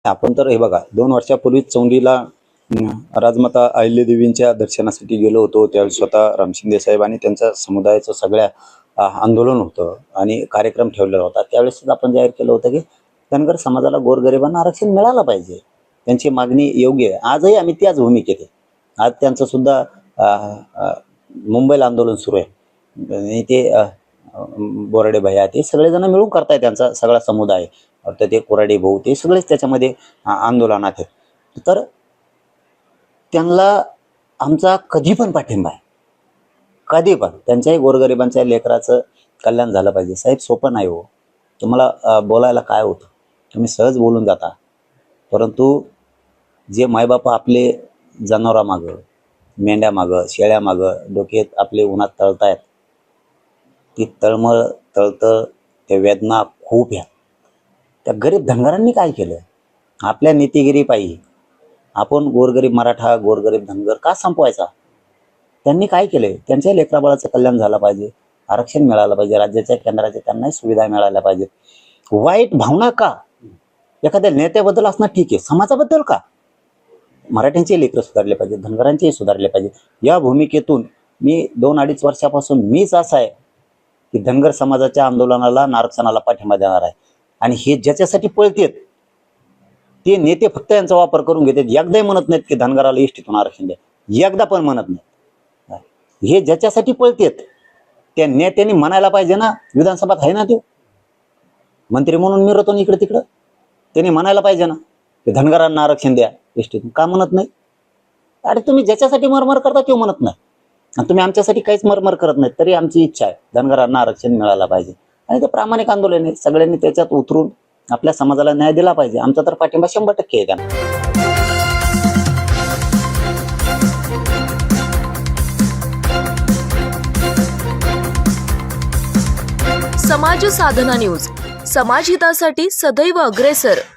आपण तर हे बघा 2 वर्षापूर्वी चौंडीला राजमाता अहिल्यादेवींच्या दर्शनासाठी गेलो होतो. त्यावेळी स्वतः रामशिंदे साहेब आणि त्यांच्या समुदायाचं सगळ्या आंदोलन होतं आणि कार्यक्रम ठेवलेला होता. त्यावेळेस आपण जाहीर केलं होतं की धनगर समाजाला गोरगरिबांना आरक्षण मिळालं पाहिजे. त्यांची मागणी योग्य आहे. आजही आम्ही त्याच भूमिकेत आहे. आज त्यांचं सुद्धा मुंबईला आंदोलन सुरू आहे आणि ते बोराडे भैया ते सगळेजण मिळून करताय. त्यांचा सगळा समुदाय तर ते कोराडे भाऊ ते सगळेच त्याच्यामध्ये आंदोलनात आहेत. तर त्यांना आमचा कधी पण पाठिंबा आहे. कधी पण त्यांच्याही गोरगरिबांच्या लेकराचं कल्याण झालं पाहिजे. साहेब सोपं नाही हो. तुम्हाला बोलायला काय होतं, तुम्ही सहज बोलून जाता. परंतु जे मायबापा आपले जनावरामागं, मेंढ्यामागं, शेळ्यामागं डोक्यात आपले उन्हात तळतायत, ती तळमळ तळतं, त्या वेदना खूप ह्या. त्या गरीब धनगरांनी काय केलं? आपल्या नीतिगिरीपायी आपण गोरगरीब मराठा, गोरगरीब धनगर का संपवायचा? त्यांनी काय केले? त्यांच्या लेकराबाळाचं कल्याण झालं पाहिजे, आरक्षण मिळालं पाहिजे, राज्याच्या केंद्राच्या त्यांनाही सुविधा मिळाल्या पाहिजेत. वाईट भावना का? एखाद्या नेत्याबद्दल असणं ठीक आहे, समाजाबद्दल का? मराठ्यांचे लेकरं सुधारले पाहिजे, धनगरांचेही सुधारले पाहिजे. या भूमिकेतून मी 2-2.5 वर्षापासून मीच असा आहे की धनगर समाजाच्या आंदोलनाला, आरक्षणाला पाठिंबा देणार आहे. आणि हे ज्याच्यासाठी पळतेत ते नेते फक्त यांचा वापर करून घेतात. एकदाही म्हणत नाहीत की धनगराला इष्टीतून आरक्षण द्या, एकदा पण म्हणत नाहीत. हे ज्याच्यासाठी पळतेत त्या नेत्यांनी म्हणायला पाहिजे ना. विधानसभात आहे ना ते मंत्री म्हणून मिरवतो इकडे तिकडं, त्यांनी म्हणायला पाहिजे ना की धनगरांना आरक्षण द्या इष्टीतून. का म्हणत नाही? अरे तुम्ही ज्याच्यासाठी मरमर करता तो म्हणत नाही आणि तुम्ही आमच्यासाठी काहीच मरमर करत नाही. तरी आमची इच्छा आहे धनगरांना आरक्षण मिळायला पाहिजे आणि ते प्रामाणिक आंदोलन आहे. सगळ्यांनी त्याच्यात उतरून आपल्या समाजाला न्याय दिला पाहिजे. आमचा तर पाठिंबा 100% आहे त्यांना. समाज साधना न्यूज, समाजहितासाठी सदैव अग्रेसर.